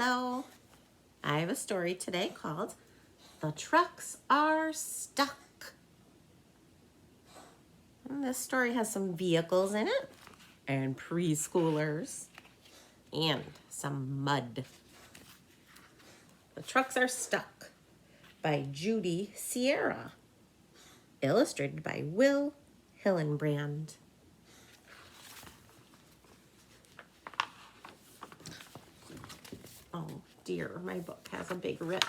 Hello. I have a story today called The Trucks Are Stuck. And this story has some vehicles in it and preschoolers and some mud. The Trucks Are Stuck by Judy Sierra. Illustrated by Will Hillenbrand. Oh dear, my book has a big rip.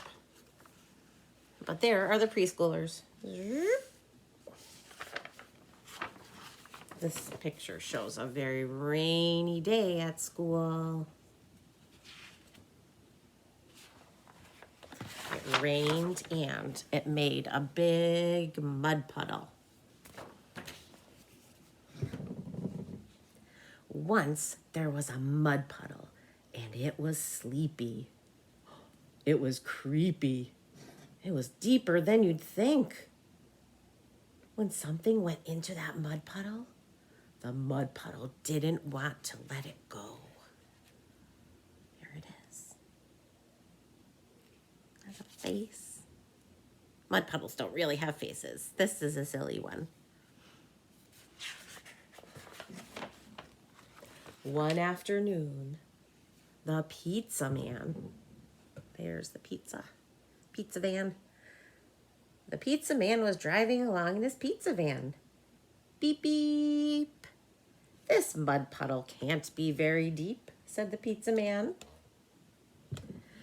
But there are the preschoolers. This picture shows a very rainy day at school. It rained and it made a big mud puddle. Once there was a mud puddle and it was sleepy. It was creepy. It was deeper than you'd think. When something went into that mud puddle, the mud puddle didn't want to let it go. Here it is. There's a face. Mud puddles don't really have faces. This is a silly one. One afternoon, the pizza man, there's the pizza van. The pizza man was driving along in his pizza van. Beep, beep. This mud puddle can't be very deep, said the pizza man.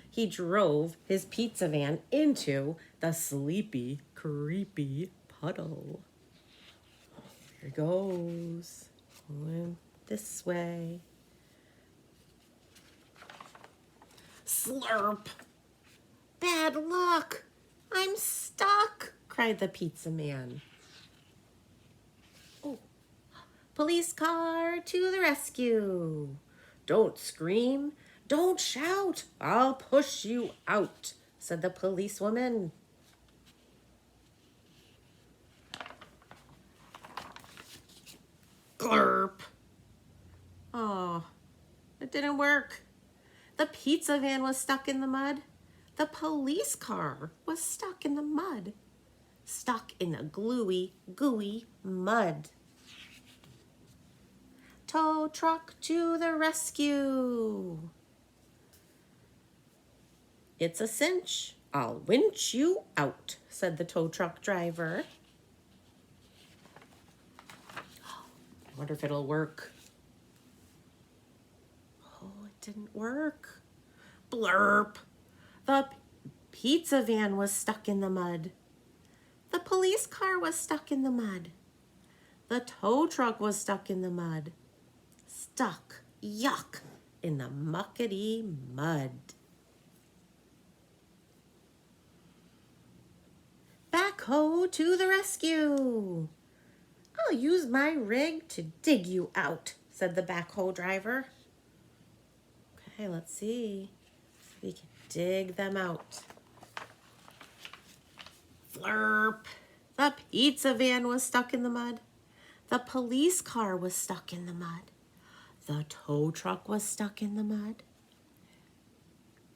He drove his pizza van into the sleepy, creepy puddle. Here goes. Going this way. Slurp! Bad luck! I'm stuck! Cried the pizza man. Oh, police car to the rescue! Don't scream! Don't shout! I'll push you out, said the policewoman. Glurp! Oh, it didn't work. The pizza van was stuck in the mud. The police car was stuck in the mud. Stuck in the gluey, gooey mud. Tow truck to the rescue. It's a cinch. I'll winch you out, said the tow truck driver. I wonder if it'll work. Oh, it didn't work. Blurp. The pizza van was stuck in the mud. The police car was stuck in the mud. The tow truck was stuck in the mud. Stuck, yuck, in the muckety mud. Backhoe to the rescue. I'll use my rig to dig you out, said the backhoe driver. Okay, let's see if we can dig them out. Flurp. The pizza van was stuck in the mud. The police car was stuck in the mud. The tow truck was stuck in the mud.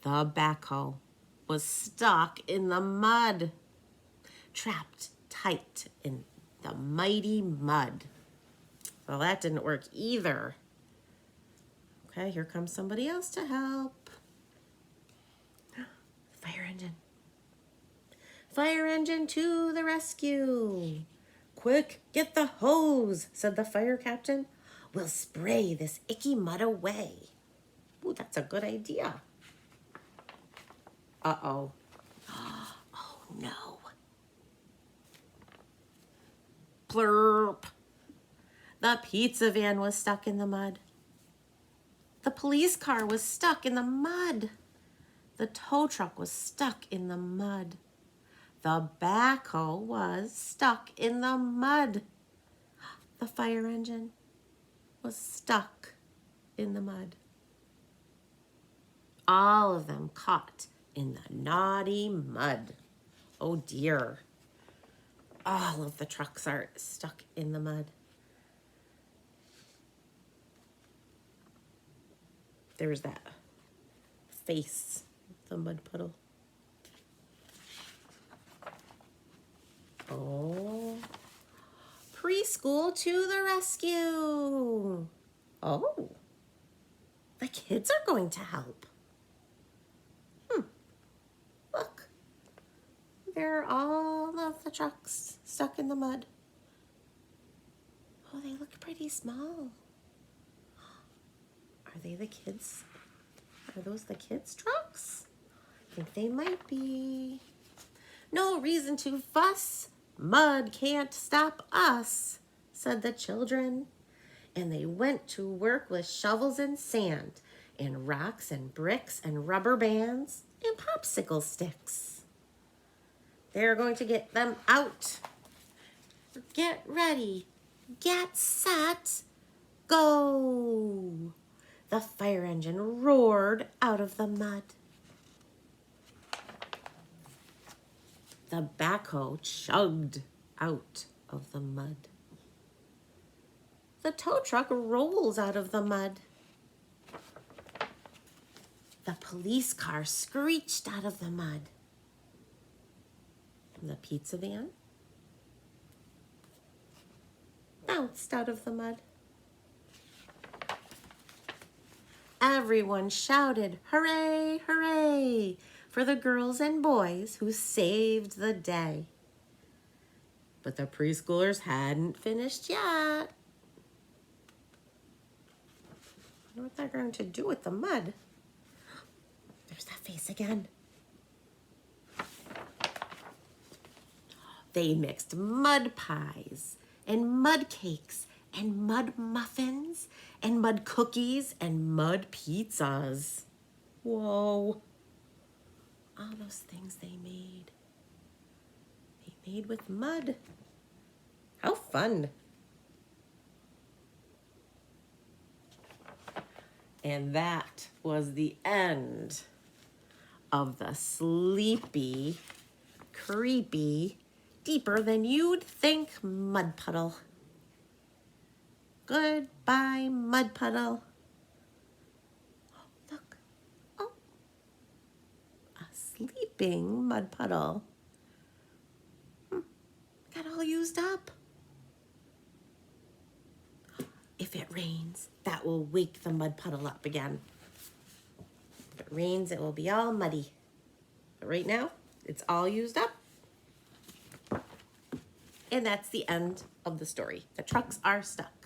The backhoe was stuck in the mud. Trapped tight in the mighty mud. Well, that didn't work either. Okay, here comes somebody else to help. Fire engine. Fire engine to the rescue. Quick, get the hose, said the fire captain. We'll spray this icky mud away. Ooh, that's a good idea. Uh-oh. Oh, no. Plurp. The pizza van was stuck in the mud. The police car was stuck in the mud. The tow truck was stuck in the mud. The backhoe was stuck in the mud. The fire engine was stuck in the mud. All of them caught in the naughty mud. Oh dear. All of the trucks are stuck in the mud. There's that face of the mud puddle. Oh, preschool to the rescue. Oh, the kids are going to help. Look, there are all of the trucks stuck in the mud. Oh, they look pretty small. Are they the kids? Are those the kids' trucks? I think they might be. No reason to fuss. Mud can't stop us, said the children. And they went to work with shovels and sand, and rocks and bricks and rubber bands and popsicle sticks. They're going to get them out. Get ready. Get set. Go. The fire engine roared out of the mud. The backhoe chugged out of the mud. The tow truck rolls out of the mud. The police car screeched out of the mud. The pizza van bounced out of the mud. Everyone shouted, "Hooray, hooray," for the girls and boys who saved the day. But the preschoolers hadn't finished yet. I wonder what they're going to do with the mud. There's that face again. They mixed mud pies and mud cakes and mud muffins and mud cookies and mud pizzas. Whoa. All those things they made with mud. How fun. And that was the end of the sleepy, creepy, deeper than you'd think mud puddle. Goodbye, mud puddle. Oh, look. Oh, a sleeping mud puddle. Got all used up. If it rains, that will wake the mud puddle up again. If it rains, it will be all muddy. But right now, it's all used up. And that's the end of the story. The trucks are stuck.